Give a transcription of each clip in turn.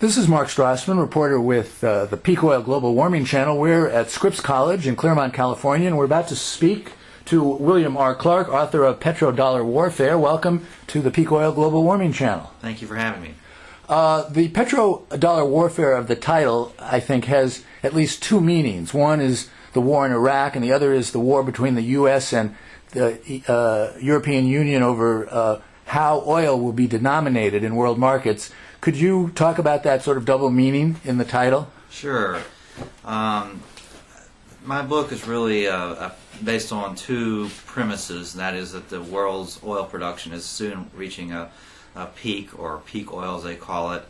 This is Mark Strassman, reporter with the Peak Oil Global Warming Channel. We're at Scripps College in Claremont, California, and we're about to speak to William R. Clark, author of Petrodollar Warfare. Welcome to the Peak Oil Global Warming Channel. Thank you for having me. The Petrodollar Warfare of the title, I think, has at least two meanings. One is the war in Iraq, and the other is the war between the U.S. and the European Union over how oil will be denominated in world markets. Could you talk about that sort of double meaning in the title? Sure. My book is really based on two premises, and that is that the world's oil production is soon reaching a peak, or peak oil as they call it,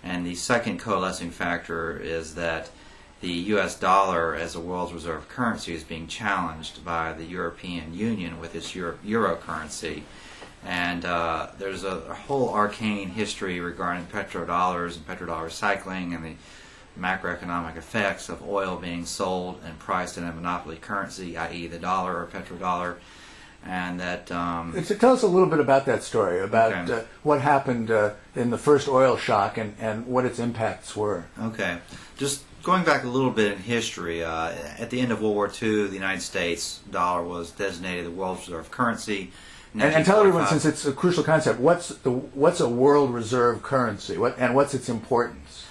and the second coalescing factor is that the U.S. dollar as the world's reserve currency is being challenged by the European Union with its euro currency. And there's a whole arcane history regarding petrodollars and petrodollar recycling and the macroeconomic effects of oil being sold and priced in a monopoly currency, i.e. the dollar or petrodollar. And that tell us a little bit about that story, about what happened in the first oil shock and what its impacts were. Okay. Just going back a little bit in history, at the end of World War II, the United States dollar was designated the world's reserve currency. And tell everyone, since it's a crucial concept, what's a world reserve currency, and what's its importance?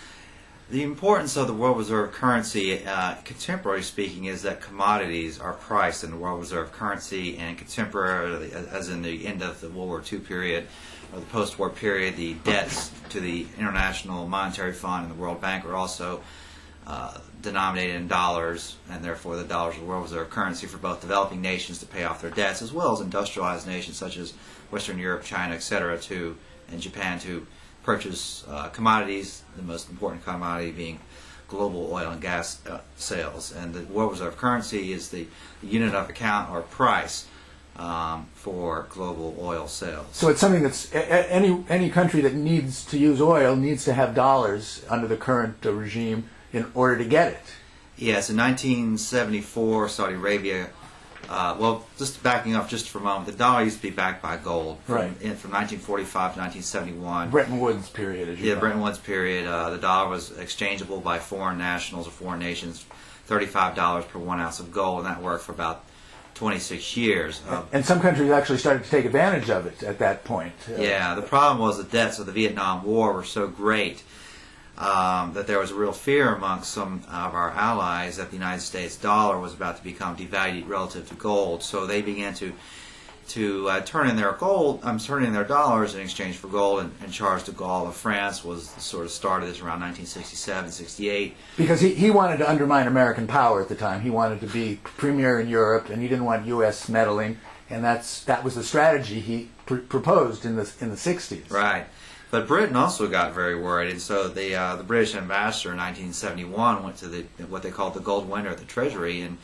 The importance of the world reserve currency, contemporarily speaking, is that commodities are priced in the world reserve currency, and contemporarily, as in the end of the World War II period or the post-war period, the debts to the International Monetary Fund and the World Bank are also denominated in dollars, and therefore the dollars are the world reserve currency for both developing nations to pay off their debts, as well as industrialized nations such as Western Europe, China, etc., and Japan to purchase commodities, the most important commodity being global oil and gas sales. And the world reserve currency is the unit of account or price for global oil sales. So it's something that's any country that needs to use oil needs to have dollars under the current regime in order to get it. Yes, in 1974, Saudi Arabia, well, just backing up just for a moment, the dollar used to be backed by gold from 1945 to 1971. Bretton Woods period, as you know. Bretton Woods period. The dollar was exchangeable by foreign nationals or foreign nations, $35 per 1 ounce of gold, and that worked for about 26 years. And some countries actually started to take advantage of it at that point. Yeah, the problem was the debts of the Vietnam War were so great that there was a real fear amongst some of our allies that the United States dollar was about to become devalued relative to gold. So they began to turn in their dollars in exchange for gold, and Charles de Gaulle of France was sort of started this around 1967, 68. Because he wanted to undermine American power at the time. He wanted to be premier in Europe, and he didn't want U.S. meddling, and that was the strategy he proposed in the 60s. Right. But Britain also got very worried, and so the British ambassador in 1971 went to what they called the gold window at the Treasury and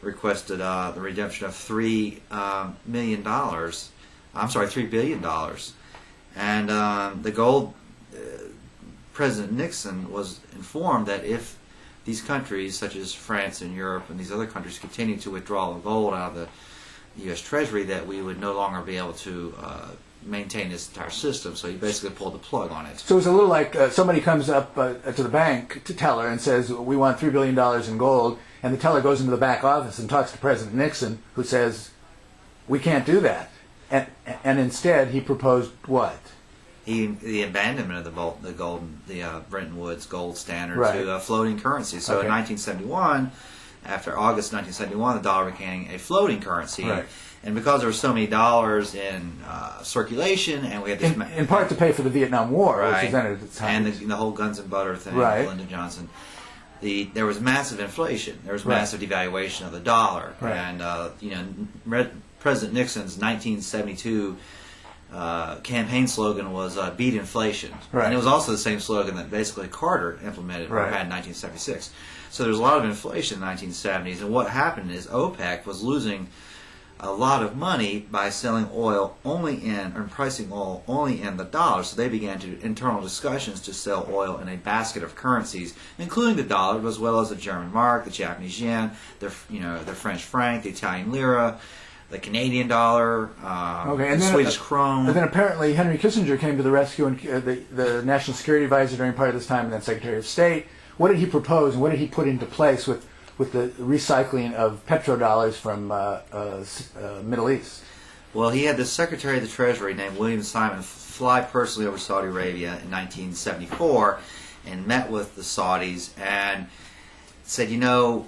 requested the redemption of $3 billion. And the gold President Nixon was informed that if these countries, such as France and Europe and these other countries, continued to withdraw the gold out of the U.S. Treasury, that we would no longer be able to maintain this entire system. So he basically pulled the plug on it. So it's a little like somebody comes up to the bank teller and says, we want $3 billion in gold, and the teller goes into the back office and talks to President Nixon, who says, we can't do that. And instead he proposed what? The abandonment of the Bretton Woods gold standard to a floating currency. So in 1971, after August 1971, the dollar became a floating currency. Right. And because there were so many dollars in circulation, and we had this in part to pay for the Vietnam War, which was ended at the time, and the whole guns and butter thing, Lyndon Johnson. There was massive inflation. There was massive devaluation of the dollar, and President Nixon's 1972 campaign slogan was "Beat inflation," and it was also the same slogan that basically Carter implemented or had in 1976. So there was a lot of inflation in the 1970s, and what happened is OPEC was losing a lot of money by selling oil pricing oil only in the dollar. So they began internal discussions to sell oil in a basket of currencies, including the dollar, as well as the German mark, the Japanese yen, the French franc, the Italian lira, the Canadian dollar, Okay, and the then, Swedish krone. And then apparently Henry Kissinger came to the rescue, and the National Security Advisor during part of this time, and then Secretary of State. What did he propose, and what did he put into place with the recycling of petrodollars from Middle East? Well, he had the Secretary of the Treasury named William Simon fly personally over Saudi Arabia in 1974 and met with the Saudis and said, you know,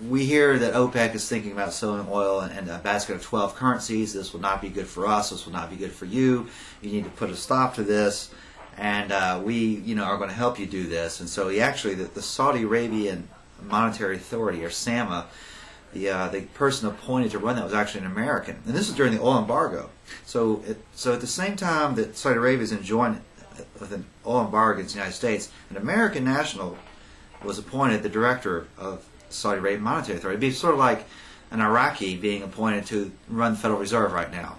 we hear that OPEC is thinking about selling oil in a basket of 12 currencies. This will not be good for us. This will not be good for you. You need to put a stop to this. And we, you know, are going to help you do this. And so he actually, the Saudi Arabian Monetary Authority, or SAMA, the person appointed to run that was actually an American. And this is during the oil embargo. So at the same time that Saudi Arabia is enjoying with an oil embargo against the United States, an American national was appointed the director of Saudi Arabian Monetary Authority. It'd be sort of like an Iraqi being appointed to run the Federal Reserve right now.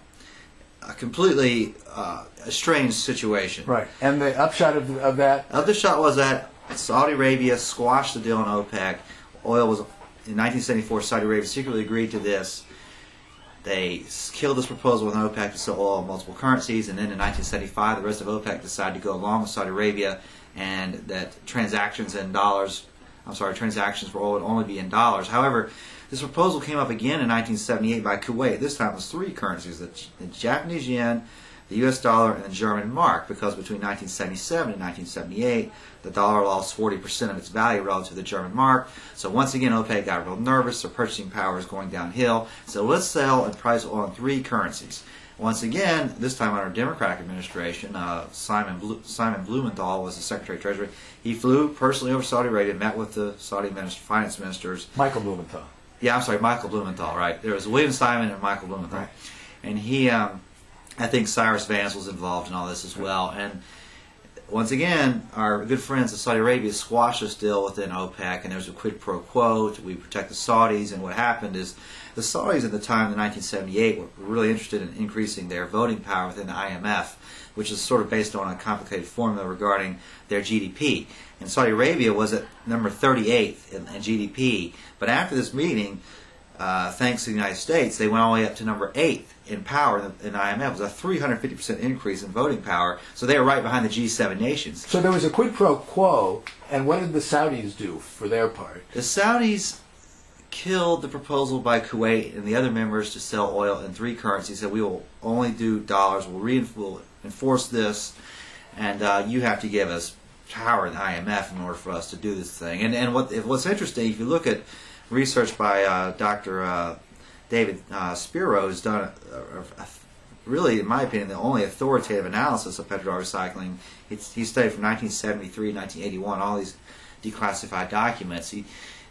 A completely a strange situation. Right. And the upshot of that? The upshot was that Saudi Arabia squashed the deal on OPEC. Oil was, in 1974, Saudi Arabia secretly agreed to this. They killed this proposal with OPEC to sell oil in multiple currencies, and then in 1975, the rest of OPEC decided to go along with Saudi Arabia, and that transactions for oil would only be in dollars. However, this proposal came up again in 1978 by Kuwait. This time it was three currencies, the Japanese yen, the U.S. dollar, and the German mark, because between 1977 and 1978, the dollar lost 40% of its value relative to the German mark. So once again, OPEC got real nervous. Their purchasing power is going downhill. So let's sell and price oil in three currencies. Once again, this time under a Democratic administration, Simon Blumenthal was the Secretary of Treasury. He flew personally over Saudi Arabia, met with the Saudi finance ministers. Michael Blumenthal. Yeah, I'm sorry, Michael Blumenthal, right. There was William Simon and Michael Blumenthal. Right. And he, I think Cyrus Vance was involved in all this as well. And once again, our good friends in Saudi Arabia squashed this deal within OPEC, and there was a quid pro quo. We protect the Saudis, and what happened is the Saudis at the time in 1978 were really interested in increasing their voting power within the IMF, which is sort of based on a complicated formula regarding their GDP. And Saudi Arabia was at number 38 in GDP, but after this meeting, thanks to the United States, they went all the way up to number 8 in power in IMF. It was a 350% increase in voting power, so they were right behind the G7 nations. So there was a quid pro quo, and what did the Saudis do for their part? The Saudis killed the proposal by Kuwait and the other members to sell oil in three currencies. Said we will only do dollars, we'll enforce this, and you have to give us power in the IMF in order for us to do this thing. And what's interesting, if you look at research by Dr. David Spiro, who's done really, in my opinion, the only authoritative analysis of petrodollar recycling. He studied from 1973 to 1981 all these declassified documents.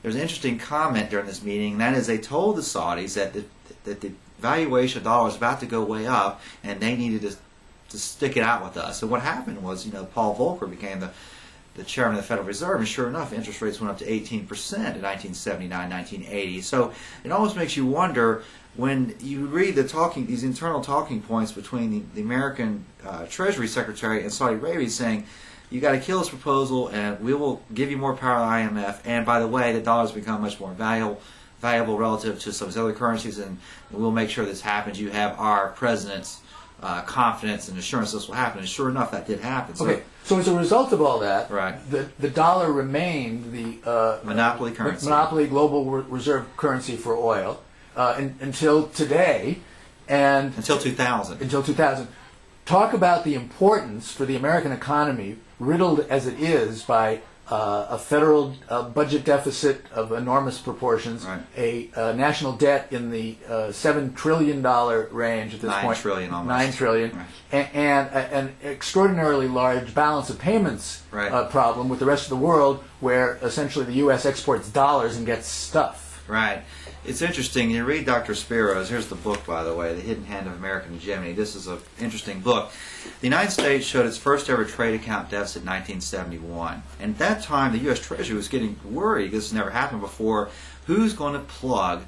There's an interesting comment during this meeting, and that is they told the Saudis that the valuation of dollar was about to go way up, and they needed to stick it out with us. And what happened was, Paul Volcker became the chairman of the Federal Reserve, and sure enough, interest rates went up to 18% in 1979, 1980. So it almost makes you wonder when you read these internal talking points between the American Treasury Secretary and Saudi Arabia saying, you got to kill this proposal, and we will give you more power to the IMF. And by the way, the dollar's become much more valuable relative to some of these other currencies, and we'll make sure this happens. You have our president's confidence and assurance this will happen. And sure enough, that did happen. So as a result of all that, right, the dollar remained the monopoly currency, monopoly global reserve currency for oil until today, and until 2000. Until 2000. Talk about the importance for the American economy, riddled as it is by a federal budget deficit of enormous proportions, right, a national debt in the $7 trillion range at this point. 9 trillion almost. 9 trillion. Right. And an extraordinarily large balance of payments right, problem with the rest of the world, where essentially the U.S. exports dollars and gets stuff. Right. It's interesting. You read Dr. Spiro's, here's the book, by the way, The Hidden Hand of American Hegemony. This is an interesting book. The United States showed its first ever trade account deficit in 1971. And at that time, the U.S. Treasury was getting worried. This has never happened before. Who's going to plug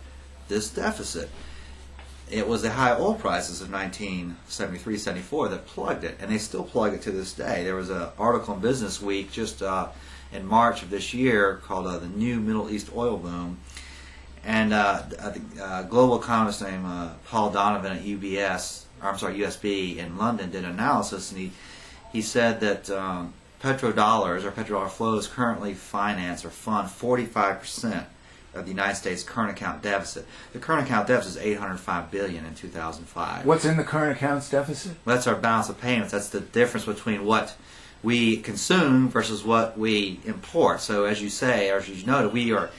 this deficit? It was the high oil prices of 1973-74 that plugged it, and they still plug it to this day. There was an article in Business Week just in March of this year called The New Middle East Oil Boom. And a global economist named Paul Donovan at USB in London did an analysis, and he said that petrodollars or petrodollar flows currently finance or fund 45% of the United States current account deficit. The current account deficit is $805 billion in 2005. What's in the current accounts deficit? Well, that's our balance of payments. That's the difference between what we consume versus what we import. So as you say, or as you noted, we are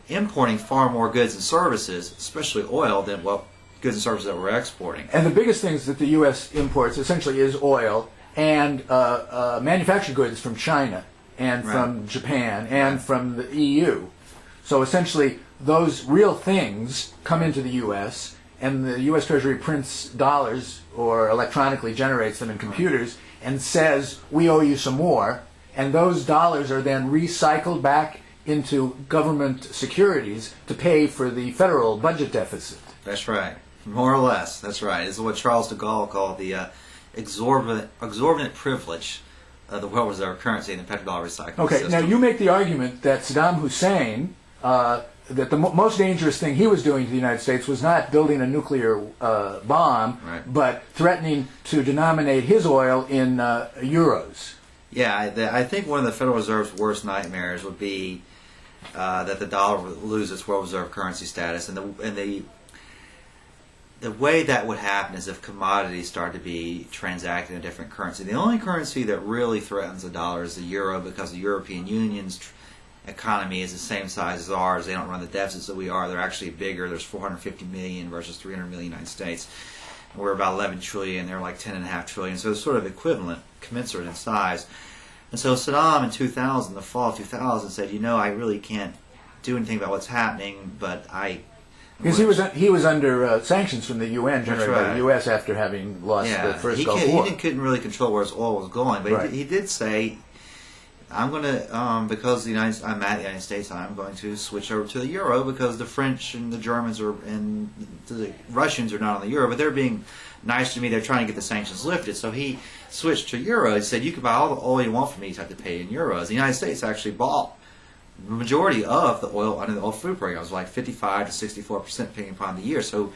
importing far more goods and services, especially oil, than what goods and services that we're exporting. And the biggest things that the U.S. imports essentially is oil and manufactured goods from China and from Japan and from the EU. So essentially, those real things come into the U.S., and the U.S. Treasury prints dollars or electronically generates them in computers and says, we owe you some more, and those dollars are then recycled back into government securities to pay for the federal budget deficit. That's right. More or less. That's right. This is what Charles de Gaulle called the exorbitant privilege of the world reserve currency and the petrodollar recycling system. Now you make the argument that Saddam Hussein, that the most dangerous thing he was doing to the United States was not building a nuclear bomb, but threatening to denominate his oil in euros. Yeah, I think one of the Federal Reserve's worst nightmares would be that the dollar would lose its world reserve currency status, and the way that would happen is if commodities start to be transacted in a different currency. The only currency that really threatens the dollar is the euro, because the European Union's economy is the same size as ours. They don't run the deficits that we are. They're actually bigger. There's 450 million versus 300 million in the United States. And we're about 11 trillion. They're like 10.5 trillion. So it's sort of equivalent, commensurate in size. And so Saddam in 2000, the fall of 2000, said, I really can't do anything about what's happening, but because he was under sanctions from the UN generated by the U.S. after having lost the first Gulf War. He couldn't really control where his oil was going, but he did say, I'm going to, because I'm at the United States, I'm going to switch over to the euro, because the French and the Germans and the Russians are not on the euro, but they're being nice to me. They're trying to get the sanctions lifted. So he switched to euro. He said, you can buy all the oil you want from me, you have to pay in euros. The United States actually bought the majority of the oil under the oil food program. It was like 55 to 64%, depending upon the year. So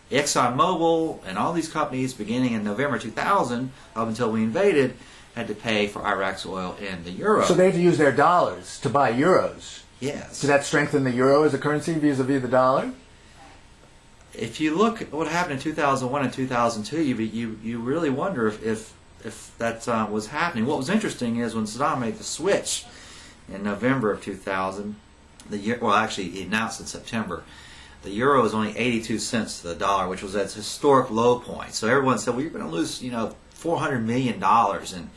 ExxonMobil and all these companies, beginning in November 2000, up until we invaded, had to pay for Iraq's oil in the euro. So they had to use their dollars to buy euros. Yes. Did that strengthen the euro as a currency vis-a-vis the dollar? If you look at what happened in 2001 and 2002, you really wonder if that was happening. What was interesting is when Saddam made the switch in November of 2000, actually he announced in September, the euro was only 82 cents to the dollar, which was at its historic low point. So everyone said, well, you're going to lose, $400 million in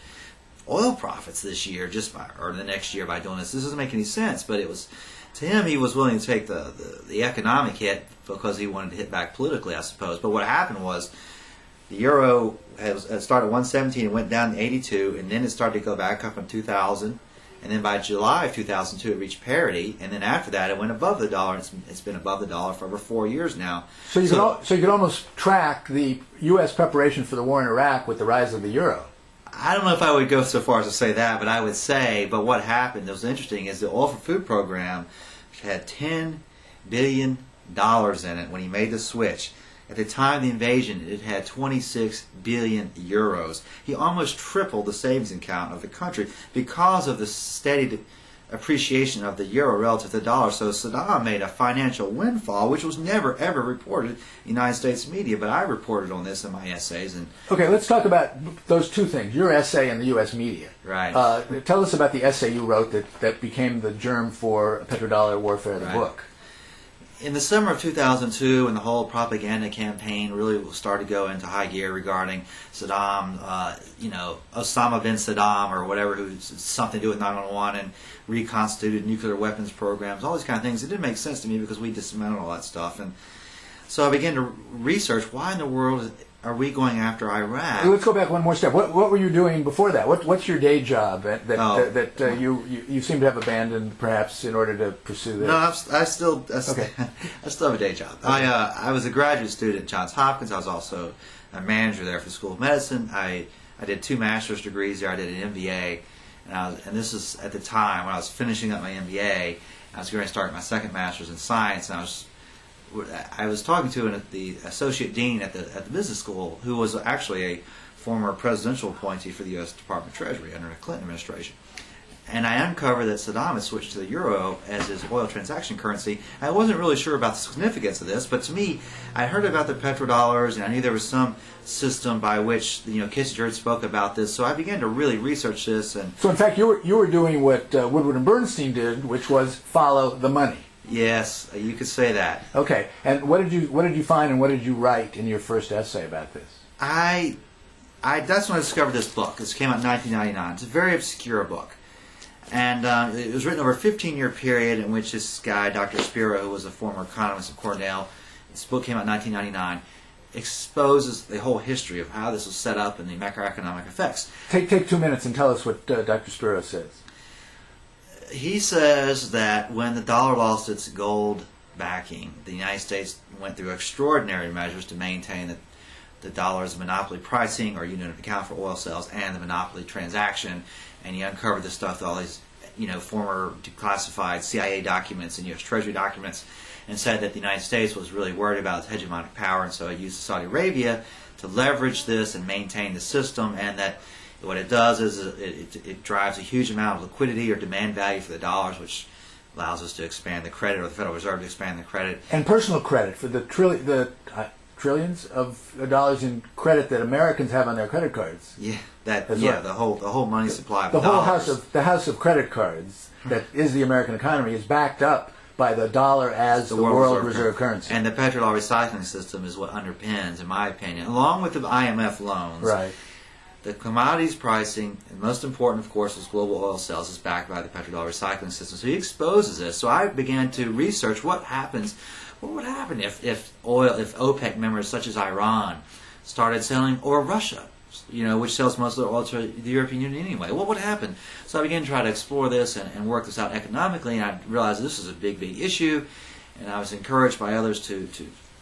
oil profits this year, or the next year by doing this. This doesn't make any sense, but it was, to him, he was willing to take the economic hit because he wanted to hit back politically, I suppose. But what happened was the euro started at 117 and went down to 82, and then it started to go back up in 2000. And then by July of 2002, it reached parity. And then after that, it went above the dollar. It's been above the dollar for over 4 years now. So you could almost track the U.S. preparation for the war in Iraq with the rise of the euro. I don't know if I would go so far as to say that, but I would say, but what happened that was interesting is the Oil for Food program had $10 billion in it when he made the switch. At the time of the invasion, it had 26 billion euros. He almost tripled the savings account of the country because of the steady appreciation of the euro relative to the dollar. So Saddam made a financial windfall, which was never, ever reported in the United States media, but I reported on this in my essays. Okay, let's talk about those two things, your essay and the U.S. media. Right. Tell us about the essay you wrote that became the germ for Petrodollar Warfare, the book. In the summer of 2002, when the whole propaganda campaign really started to go into high gear regarding Saddam, Osama bin Saddam or whatever, who's something to do with 911 and reconstituted nuclear weapons programs, all these kind of things, it didn't make sense to me because we dismantled all that stuff. And so I began to research, why in the world are we going after Iraq? Let's go back one more step. What were you doing before that? What's your day job that you seem to have abandoned, perhaps, in order to pursue this? No, I still have a day job. Okay. I was a graduate student at Johns Hopkins. I was also a manager there for the School of Medicine. I did 2 master's degrees there. I did an MBA, and this is at the time when I was finishing up my MBA. I was going to start my second master's in science, and I was I was talking to the associate dean at the business school, who was actually a former presidential appointee for the U.S. Department of Treasury under the Clinton administration. And I uncovered that Saddam had switched to the euro as his oil transaction currency. I wasn't really sure about the significance of this, but to me, I heard about the petrodollars, and I knew there was some system by which Kissinger spoke about this. So I began to really research this. And so, in fact, you were doing what Woodward and Bernstein did, which was follow the money. Yes, you could say that. Okay, and what did you find, and what did you write in your first essay about this? That's when I discovered this book. This came out in 1999. It's a very obscure book. And it was written over a 15-year period in which this guy, Dr. Spiro, who was a former economist at Cornell, this book came out in 1999, exposes the whole history of how this was set up and the macroeconomic effects. Take 2 minutes and tell us what Dr. Spiro says. He says that when the dollar lost its gold backing, the United States went through extraordinary measures to maintain the dollar's monopoly pricing, or unit of account for oil sales, and the monopoly transaction. And he uncovered this stuff, all these former declassified CIA documents and U.S. Treasury documents, and said that the United States was really worried about its hegemonic power, and so it used Saudi Arabia to leverage this and maintain the system, and that what it does is it drives a huge amount of liquidity or demand value for the dollars, which allows us to expand the credit, or the Federal Reserve to expand the credit. And personal credit for the trillions of dollars in credit that Americans have on their credit cards. Yeah, the whole money supply. Of the whole dollars. the house of credit cards that is the American economy is backed up by the dollar as the world reserve currency. And the petrodollar recycling system is what underpins, in my opinion, along with the IMF loans. Right. The commodities pricing, and most important, of course, is global oil sales, is backed by the petrodollar recycling system. So he exposes this. So I began to research what happens. What would happen if OPEC members such as Iran started selling, or Russia, which sells most of their oil to the European Union anyway? What would happen? So I began to try to explore this and work this out economically, and I realized this is a big, big issue, and I was encouraged by others to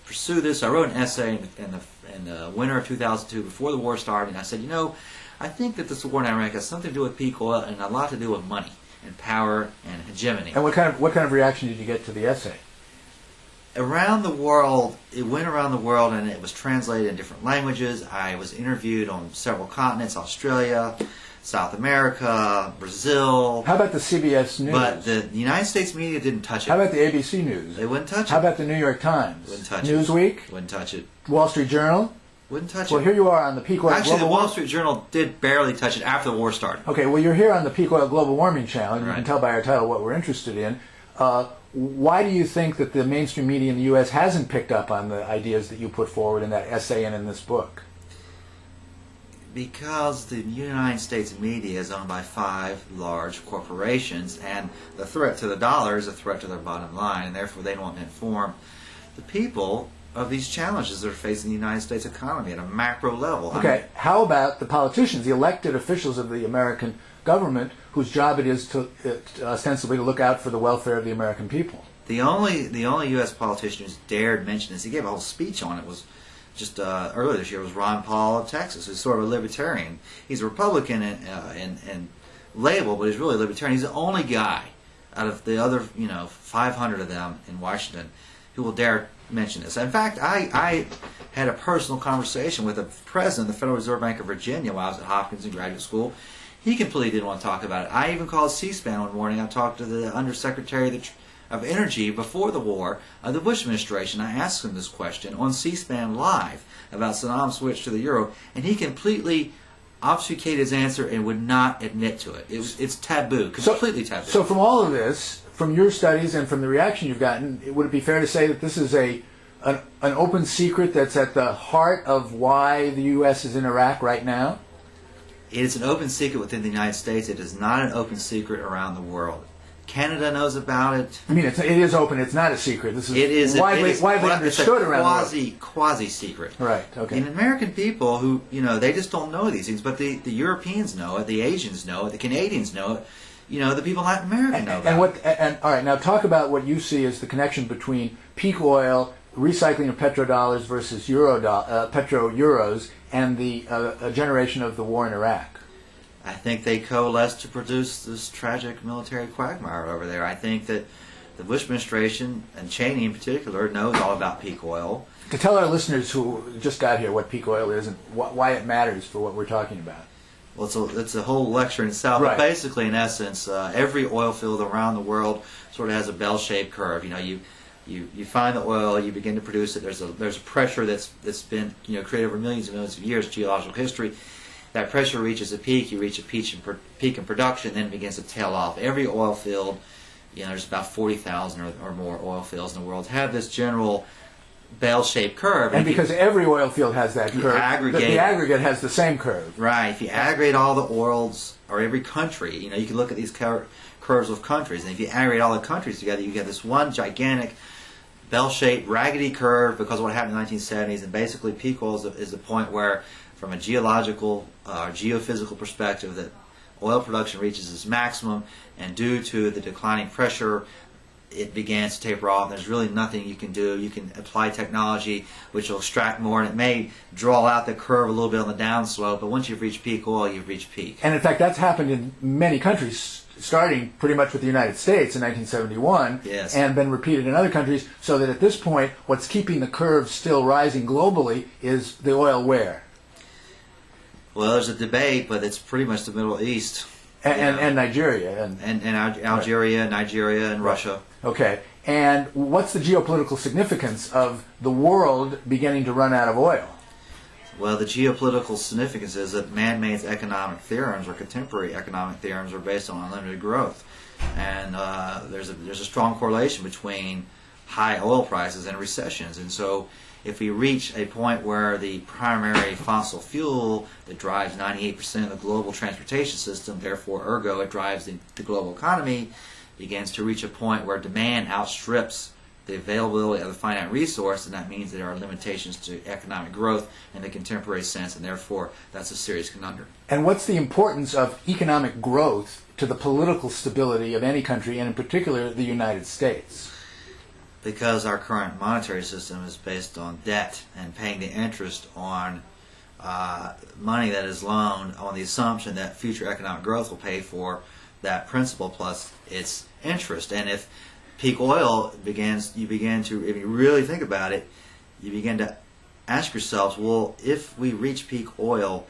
pursue this. I wrote an essay in the winter of 2002, before the war started, and I said, I think that this war in Iraq has something to do with peak oil and a lot to do with money and power and hegemony. And what kind of reaction did you get to the essay? Around the world, it went around the world, and it was translated in different languages. I was interviewed on several continents: Australia, South America, Brazil. How about the CBS News? But the United States media didn't touch it. How about the ABC News? They wouldn't touch it. How about the New York Times? Wouldn't touch Newsweek? it. Wouldn't touch it. Wall Street Journal? Wouldn't touch it. Well, here you are on the peak oil. Actually, the Wall Street Journal did barely touch it after the war started. Okay, well, you're here on the Peak Oil Global Warming Channel, and Right. you can tell by our title what we're interested in. Why do you think that the mainstream media in the U.S. hasn't picked up on the ideas that you put forward in that essay and in this book? Because the United States media is owned by 5 large corporations, and the threat to the dollar is a threat to their bottom line, and therefore they don't want to inform the people of these challenges that are facing the United States economy at a macro level. Okay, how about the politicians, the elected officials of the American government, whose job it is to ostensibly to look out for the welfare of the American people? The only U.S. politician who's dared mention this, he gave a whole speech on it, was just earlier this year, was Ron Paul of Texas, who's sort of a libertarian. He's a Republican in label, but he's really a libertarian. He's the only guy out of the other 500 of them in Washington who will dare mention this. In fact, I had a personal conversation with the president of the Federal Reserve Bank of Virginia while I was at Hopkins in graduate school. He completely didn't want to talk about it. I even called C-SPAN one morning. I talked to the Undersecretary of Energy before the war of the Bush administration. I asked him this question on C-SPAN Live about Saddam's switch to the euro, and he completely obfuscated his answer and would not admit to it. It's taboo, completely taboo. So from all of this, from your studies and from the reaction you've gotten, would it be fair to say that this is an open secret that's at the heart of why the U.S. is in Iraq right now? It is an open secret within the United States. It is not an open secret around the world. Canada knows about it. I mean, it is open. It's not a secret. This is widely understood around the world. Quasi-secret. Right. Okay. And American people who they just don't know these things, but the Europeans know it, the Asians know it, the Canadians know it. The people in Latin America know about it. And all right, now talk about what you see as the connection between peak oil, recycling of petrodollars versus petro euros, and the generation of the war in Iraq. I think they coalesce to produce this tragic military quagmire over there. I think that the Bush administration, and Cheney in particular, knows all about peak oil. To tell our listeners who just got here what peak oil is and why it matters for what we're talking about. Well, it's a whole lecture in itself. Right. But basically, in essence, every oil field around the world sort of has a bell-shaped curve. You find the oil, you begin to produce it. There's a pressure that's been created over millions and millions of years, geological history. That pressure reaches a peak. You reach a peak in production, then it begins to tail off. Every oil field, there's about 40,000 or more oil fields in the world, have this general bell-shaped curve. And because every oil field has that curve, the aggregate has the same curve. Right. If you aggregate all the oils, or every country, you can look at these curves of countries, and if you aggregate all the countries together, you get this one gigantic bell-shaped, raggedy curve because of what happened in the 1970s. And basically, peak oil is the point where, from a geological, geophysical perspective, that oil production reaches its maximum, and due to the declining pressure, it begins to taper off. There's really nothing you can do. You can apply technology which will extract more, and it may draw out the curve a little bit on the downslope, but once you've reached peak oil, you've reached peak. And in fact, that's happened in many countries, starting pretty much with the United States in 1971, yes, and been repeated in other countries, so that at this point, what's keeping the curve still rising globally is the oil where? Well, there's a debate, but it's pretty much the Middle East. And Nigeria. And Algeria, right. Nigeria, and Russia. Okay. And what's the geopolitical significance of the world beginning to run out of oil? Well, the geopolitical significance is that man-made economic theorems, or contemporary economic theorems, are based on unlimited growth. And there's a strong correlation between high oil prices and recessions. And so if we reach a point where the primary fossil fuel that drives 98% of the global transportation system, therefore ergo it drives the global economy, begins to reach a point where demand outstrips the availability of the finite resource, and that means there are limitations to economic growth in the contemporary sense, and therefore that's a serious conundrum. And what's the importance of economic growth to the political stability of any country, and in particular the United States? Because our current monetary system is based on debt and paying the interest on money that is loaned on the assumption that future economic growth will pay for that principal plus its interest. And if peak oil if you really think about it, you begin to ask yourselves, well, if we reach peak oil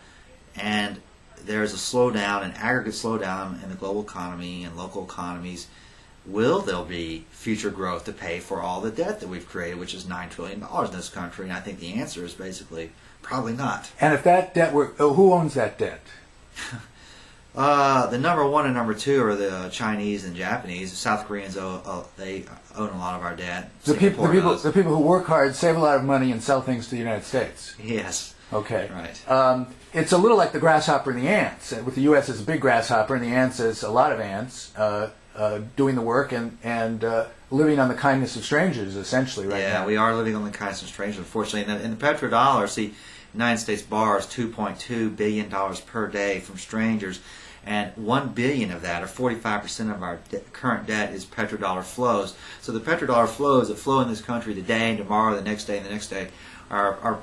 and there's a slowdown, an aggregate slowdown in the global economy and local economies, will there be future growth to pay for all the debt that we've created, which is $9 trillion in this country? And I think the answer is basically probably not. And if that debt were, who owns that debt? The number one and number two are the Chinese and Japanese. The South Koreans they own a lot of our debt. The people who work hard, save a lot of money, and sell things to the United States. Yes. Okay. Right. It's a little like the grasshopper and the ants. With the U.S. as a big grasshopper, and the ants as a lot of ants. Doing the work and living on the kindness of strangers, essentially, right now. Yeah, we are living on the kindness of strangers, unfortunately. In the petrodollar, see, the United States borrows $2.2 billion per day from strangers, and $1 billion of that, or 45% of our current debt, is petrodollar flows. So the petrodollar flows that flow in this country today and tomorrow, the next day and the next day, are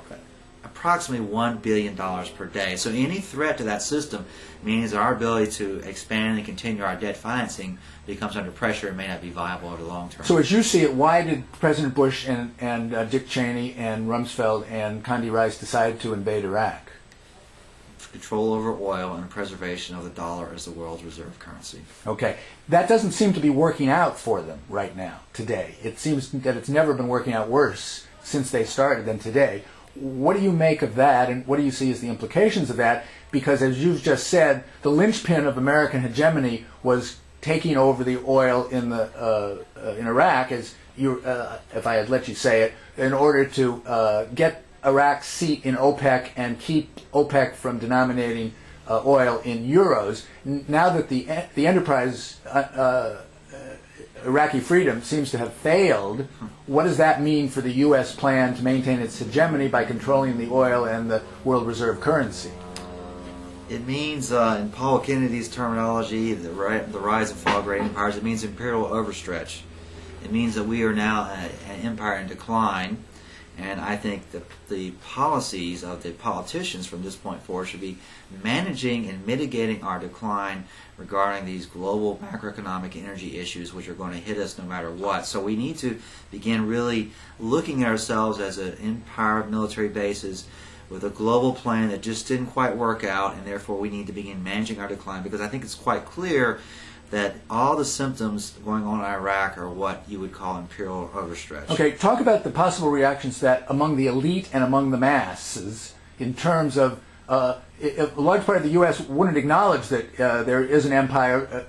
approximately $1 billion per day. So any threat to that system means that our ability to expand and continue our debt financing becomes under pressure and may not be viable over the long term. So as you see it, why did President Bush and Dick Cheney and Rumsfeld and Condi Rice decide to invade Iraq? Control over oil and preservation of the dollar as the world's reserve currency. Okay. That doesn't seem to be working out for them right now, today. It seems that it's never been working out worse since they started than today. What do you make of that, and what do you see as the implications of that? Because as you've just said, the linchpin of American hegemony was taking over the oil in Iraq, as if I had let you say it, in order to get Iraq's seat in OPEC and keep OPEC from denominating oil in euros. Now that the enterprise Iraqi freedom seems to have failed, what does that mean for the U.S. plan to maintain its hegemony by controlling the oil and the world reserve currency? It means, in Paul Kennedy's terminology, the rise and fall of great empires, it means imperial overstretch. It means that we are now an empire in decline, And I think the policies of the politicians from this point forward should be managing and mitigating our decline regarding these global macroeconomic energy issues, which are going to hit us no matter what. So we need to begin really looking at ourselves as an empire of military bases with a global plan that just didn't quite work out, and therefore we need to begin managing our decline, because I think it's quite clear that all the symptoms going on in Iraq are what you would call imperial overstretch. Okay, talk about the possible reactions to that among the elite and among the masses in terms of a large part of the U.S. wouldn't acknowledge that there is an empire,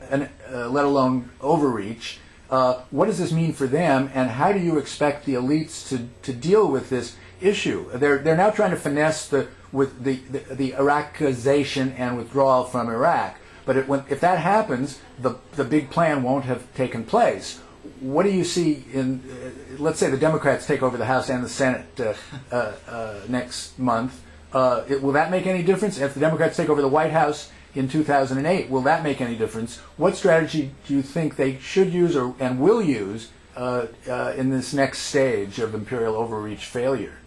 let alone overreach. What does this mean for them, and how do you expect the elites to deal with this issue? They're now trying to finesse the Iraqization and withdrawal from Iraq. But if that happens, the big plan won't have taken place. What do you see in, let's say the Democrats take over the House and the Senate next month, will that make any difference? If the Democrats take over the White House in 2008, will that make any difference? What strategy do you think they should use and will use in this next stage of imperial overreach failure?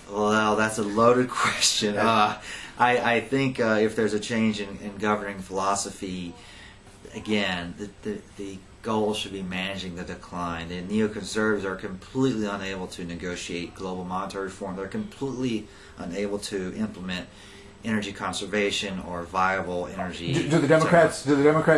Well, that's a loaded question. I think if there's a change in governing philosophy, again, the goal should be managing the decline. The neoconservatives are completely unable to negotiate global monetary reform. They're completely unable to implement energy conservation or viable energy. Do the Democrats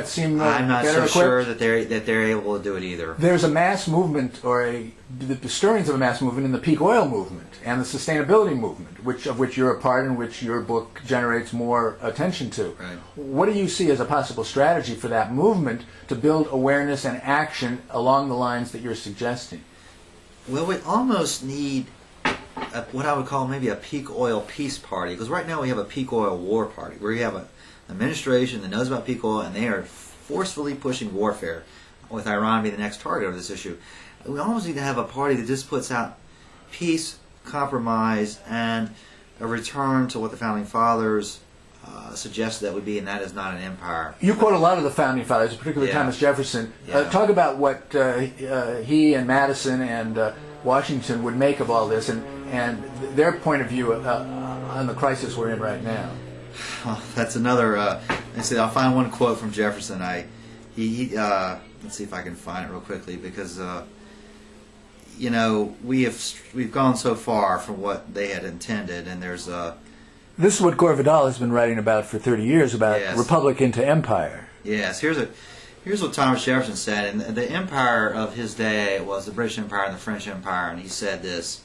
seem I'm not better so equipped? sure that they're able to do it either. There's a mass movement, or the stirrings of a mass movement in the peak oil movement and the sustainability movement, of which you're a part and which your book generates more attention to. Right. What do you see as a possible strategy for that movement to build awareness and action along the lines that you're suggesting? Well, we almost need what I would call maybe a peak oil peace party, because right now we have a peak oil war party where you have an administration that knows about peak oil and they are forcefully pushing warfare, with Iran being the next target of this issue. We almost need to have a party that just puts out peace, compromise, and a return to what the Founding Fathers suggested that would be, and that is not an empire. You quote a lot of the Founding Fathers, particularly Thomas Jefferson. Talk about what he and Madison and Washington would make of all this, and their point of view on the crisis we're in right now. Well, that's another. I'll find one quote from Jefferson. Let's see if I can find it real quickly, because we've gone so far from what they had intended, and there's This is what Gore Vidal has been writing about for 30 years, about republic into empire. Yes, here's what Thomas Jefferson said, and the empire of his day was the British Empire and the French Empire, and he said this: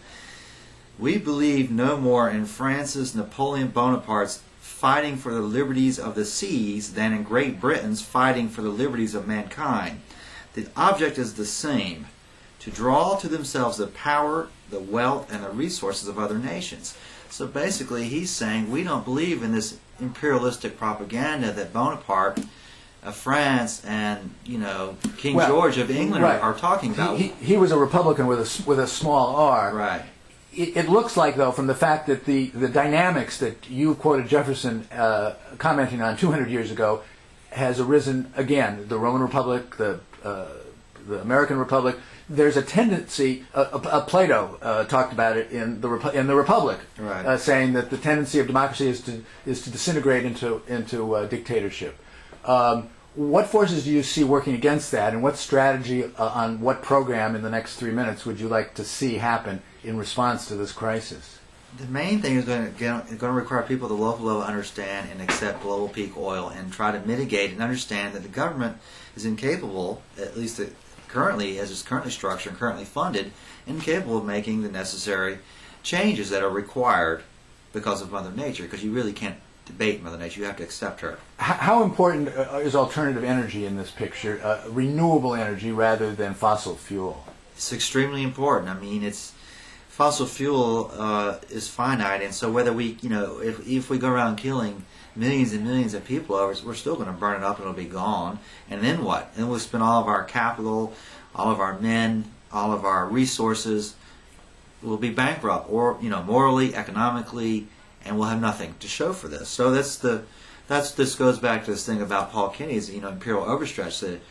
"We believe no more in Francis Napoleon Bonaparte's fighting for the liberties of the seas than in Great Britain's fighting for the liberties of mankind. The object is the same, to draw to themselves the power, the wealth, and the resources of other nations." So basically he's saying we don't believe in this imperialistic propaganda that Bonaparte of France and King George of England are talking about. He was a Republican with a small r. Right. It looks like, though, from the fact that the dynamics that you quoted Jefferson commenting on 200 years ago has arisen again. The Roman Republic, the American Republic. There's a tendency. Plato talked about it in the Republic, right. Saying that the tendency of democracy is to disintegrate into dictatorship. What forces do you see working against that, and what strategy on what program in the next 3 minutes would you like to see happen in response to this crisis? The main thing is going to require people at the local level to understand and accept global peak oil and try to mitigate and understand that the government is incapable, at least currently, as it's currently structured and currently funded, incapable of making the necessary changes that are required because of Mother Nature, because you really can't debate Mother Nature. You have to accept her. How important is alternative energy in this picture, renewable energy rather than fossil fuel? It's extremely important. I mean, fossil fuel is finite, and so whether we, if we go around killing millions and millions of people over, we're still going to burn it up and it'll be gone. And then what? And we'll spend all of our capital, all of our men, all of our resources. We'll be bankrupt, or morally, economically, and we'll have nothing to show for this. So this goes back to this thing about Paul Kenny's imperial overstretch. That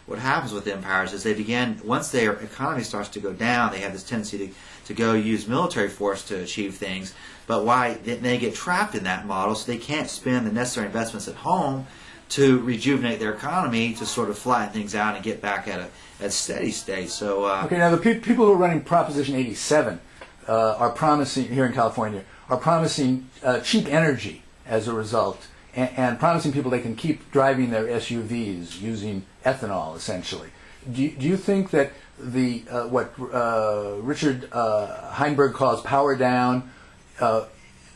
what happens with empires is they begin, once their economy starts to go down, they have this tendency to go use military force to achieve things. But why they get trapped in that model, so they can't spend the necessary investments at home to rejuvenate their economy, to sort of flatten things out and get back at a steady state. So okay, now the people who are running Proposition 87 are promising, here in California, are promising cheap energy as a result, and promising people they can keep driving their SUVs using ethanol, essentially. Do you think that the what Richard Heinberg calls power down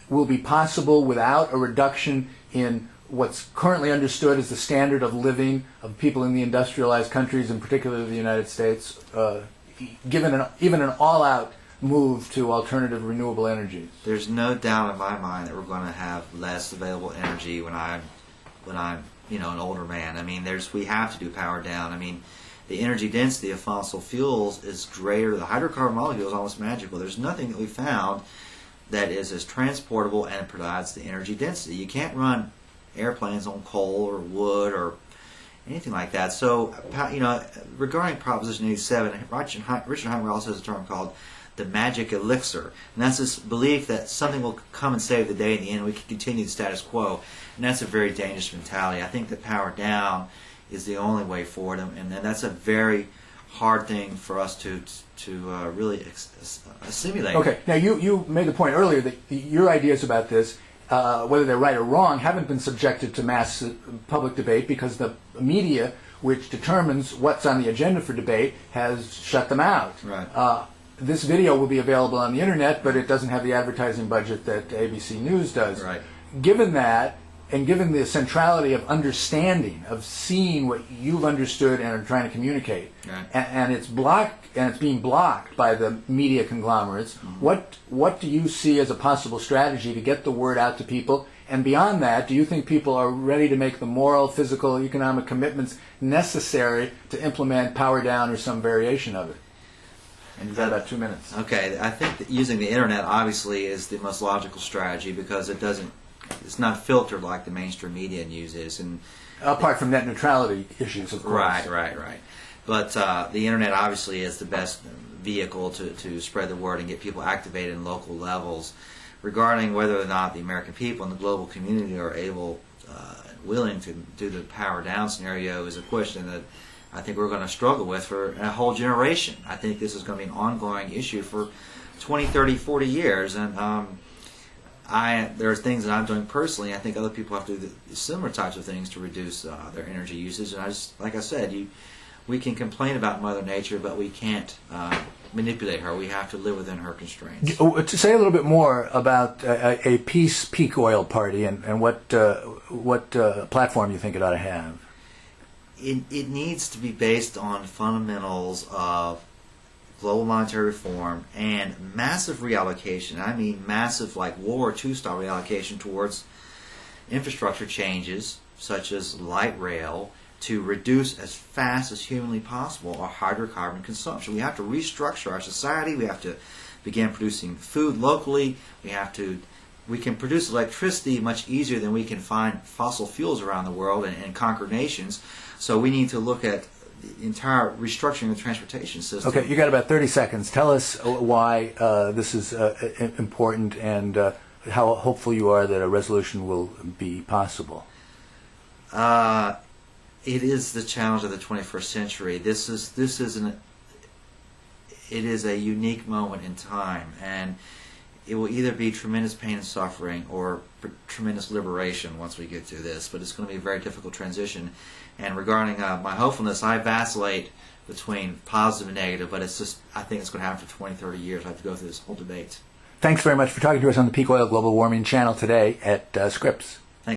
will be possible without a reduction in what's currently understood as the standard of living of people in the industrialized countries, in particular the United States, given even an all-out move to alternative renewable energies? There's no doubt in my mind that we're going to have less available energy when I'm an older man. I mean, we have to do power down. I mean, the energy density of fossil fuels is greater. The hydrocarbon molecule is almost magical. There's nothing that we found that is as transportable and provides the energy density. You can't run airplanes on coal or wood or anything like that. So, regarding Proposition 87, Richard Heinberg also has a term called the magic elixir, and that's this belief that something will come and save the day in the end. We can continue the status quo, and that's a very dangerous mentality. I think that power down is the only way forward, and that's a very hard thing for us to really assimilate. Okay, now you made the point earlier that your ideas about this, whether they're right or wrong, haven't been subjected to mass public debate because the media, which determines what's on the agenda for debate, has shut them out. Right. This video will be available on the internet, but it doesn't have the advertising budget that ABC News does. Right. Given that, and given the centrality of understanding, of seeing what you've understood and are trying to communicate, right, and it's blocked, and it's being blocked by the media conglomerates, what do you see as a possible strategy to get the word out to people? And beyond that, do you think people are ready to make the moral, physical, economic commitments necessary to implement power down or some variation of it? And you've got about 2 minutes. Okay, I think that using the internet obviously is the most logical strategy because it's not filtered like the mainstream media news is. And apart from net neutrality issues, of course. Right. But the internet obviously is the best vehicle to spread the word and get people activated in local levels. Regarding whether or not the American people and the global community are willing to do the power down scenario is a question that I think we're going to struggle with for a whole generation. I think this is going to be an ongoing issue for 20, 30, 40 years. And there are things that I'm doing personally. I think other people have to do similar types of things to reduce their energy usage. And like I said, we can complain about Mother Nature, but we can't manipulate her. We have to live within her constraints. To say a little bit more about a peak oil party and what platform you think it ought to have. It needs to be based on fundamentals of global monetary reform and massive reallocation. I mean massive, like World War II style reallocation towards infrastructure changes, such as light rail, to reduce as fast as humanly possible our hydrocarbon consumption. We have to restructure our society. We have to begin producing food locally. We can produce electricity much easier than we can find fossil fuels around the world and conquer nations. So we need to look at the entire restructuring of the transportation system. Okay, you got about 30 seconds. Tell us why this is important and how hopeful you are that a resolution will be possible. It is the challenge of the 21st century. It is a unique moment in time, and it will either be tremendous pain and suffering or tremendous liberation once we get through this. But it's going to be a very difficult transition. And regarding my hopefulness, I vacillate between positive and negative, but I think it's going to happen for 20, 30 years. I have to go through this whole debate. Thanks very much for talking to us on the Peak Oil Global Warming channel today at Scripps.